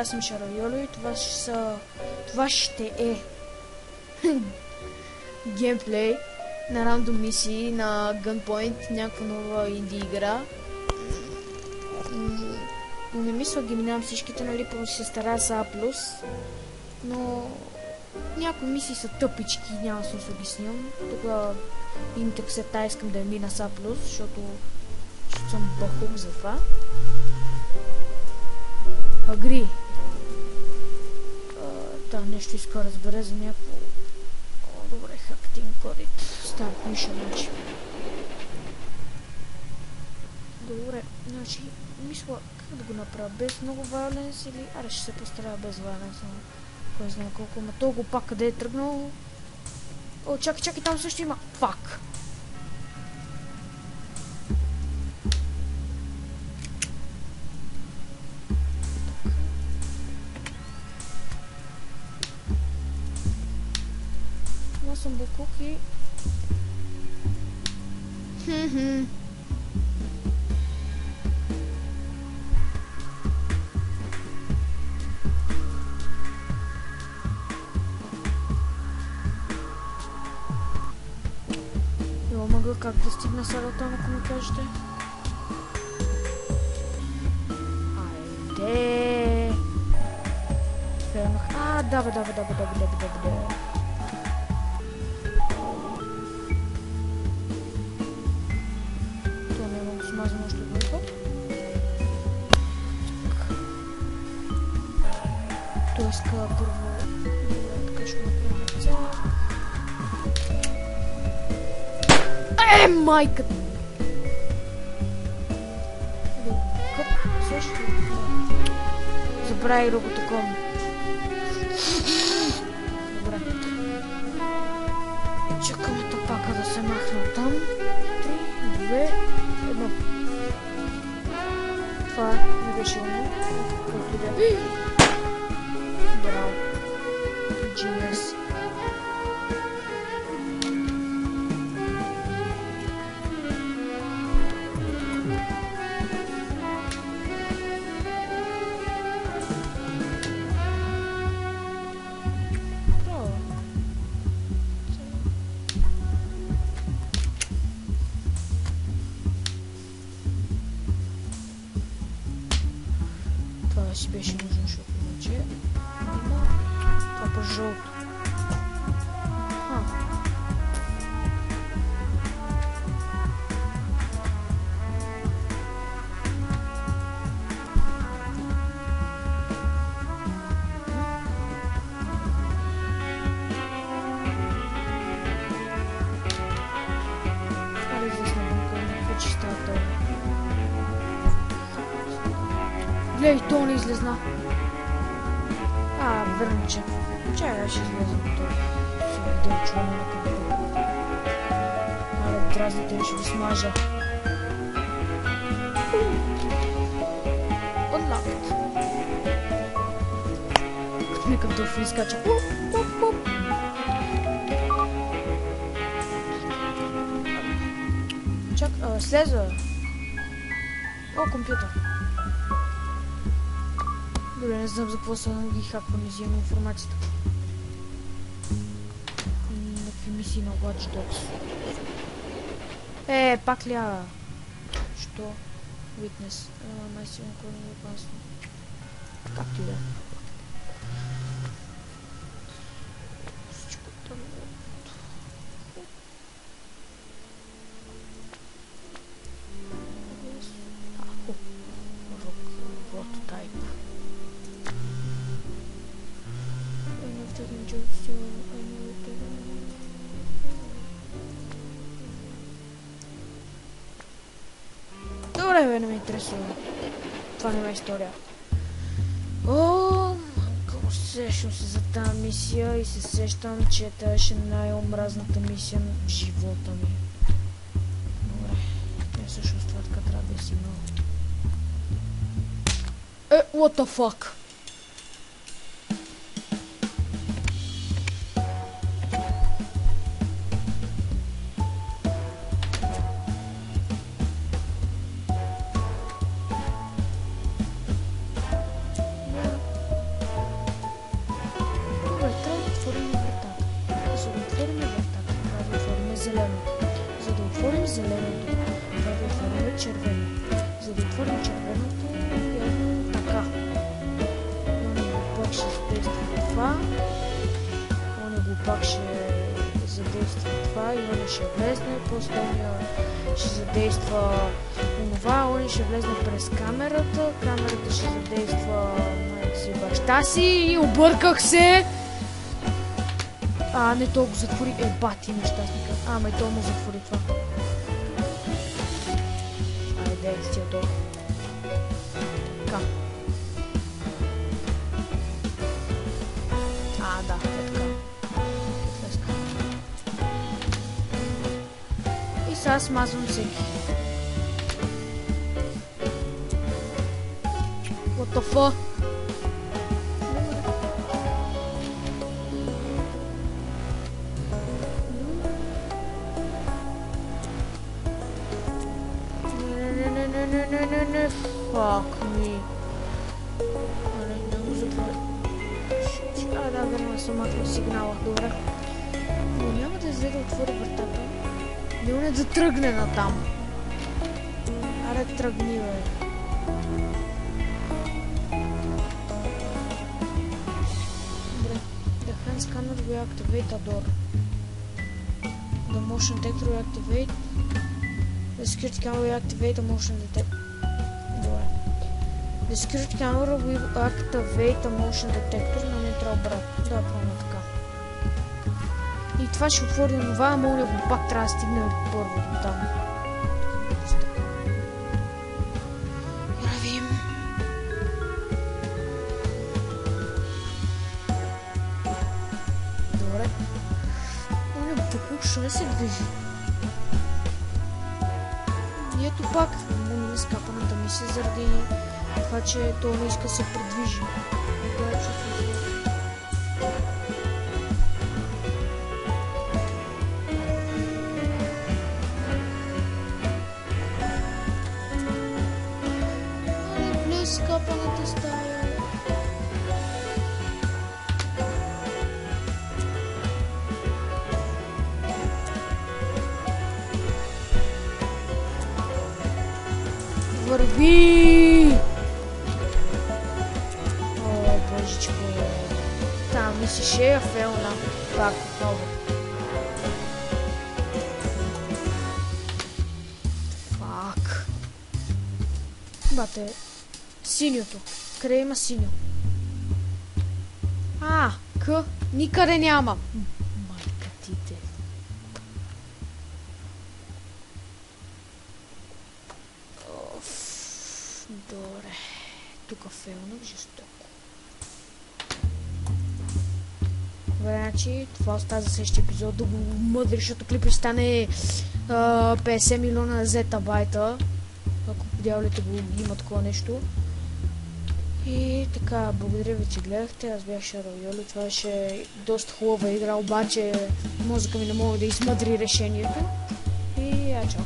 аз съм Шаравиоло и това ще е геймплей на рандом мисии на Gunpoint, някаква нова инди игра. Не мисля ги минавам всичките, нали, пълно ще се старая с A+, но някои мисии са тъпички, няма смисъл ги снимам. Тук имате ксета, искам да я мина с A+, защото съм бахук за това. Агри. Нещо иска да разбере за някакво... Добре, хактинг кодит. Старт миша, значи. Добре, значи, мисля как да го направя, без много вайоленс или... Аре, ще се постарая без вайоленс, но... Кой знае колко, ма толкова пак къде е тръгнал... О, чакай, там също има... Фак! Аз съм букук и... Мога как да стигна сега там, ако ми кажете? Айде! Фернах. Да бе. Това не мога да смазам още едно. Той иска първо... Така ще направим цяло. Майката! Къп, също. Забрави роботокон. Добре. Чакаме тапака да се махне оттам. 3, 2, 1. Това не беше умно. Браво. Genius. Това си беше нужно, защото иначе има това по-жълто. Това ли здесь на балкона? Какво че става това? Глей, то не излезна. Верно, че. Чакай, ще излезем от това. Сега идем чуваме на къде. Дразните ли ще ви смажа. Unlocked. Нека долфин скача. Чак, слеза. О, компютър. Добре, не знам за какво са ги хаквам, взимам информацията. Някакви мисии на Watch Dogs. Пак ли Що? Witness. Май сигурно кой не е опасно. Както и да. Добре, бе, не ме интересува. Това не е история. Много сещам се за тази мисия и се сещам, че тя ще най-омразната мисия в живота ми. Добре, всъщност това така трябва да е сигнал. What the fuck? отворим зеленото, това да отворим червено. За да отворим червеното, явно така. Оня го пак ще задейства това. Оня го пак ще задейства това и оня ще влезне. После оня ще задейства онова, оня ще влезне през камерата. Камерата ще задейства баща си и обърках се. Не, то го затвори. Бати нещастника. Ама и то му затвори това. Айде, стига долу. Така. Да, така. И сега смазвам всеки. What the fuck? Не, fuck me. Не го затворя. Да, верно, съм махнал сигнала. Добре. Но няма да излезе да отвори вратата. Не да тръгне натам. Аре, тръгни, бе. Добре. The hand scanner will activate a door. The motion detector will activate. The security camera will activate a motion detector. The security camera will activate a motion detector, но не трябва обратно. Да, правилно така. И това ще отвори онова, ама оня го пак трябва да стигне първо до там. Да видим. Добре. Оня буклук, що не се движи? И ето пак, не скапаната мисия заради това, че то не иска да се придвижи. Влез скапаната стая. Върви! О, божечко. Там мислише я фелна. Пак отново. Фак. Бате, синьото. Къде има синьо? К. Никъде няма. Майкатите. Добре. Тук фелнах жестоко. Добре, значи това остава за следващия епизод. Да го мъдри, защото клипът стане 50 милиона зетабайта. Ако подявалите го има такова нещо. И така, благодаря ви, че гледахте. Аз бях Шаро Йоли. Това беше доста хубава игра, обаче мозъка ми не мога да измъдри решението. И чао.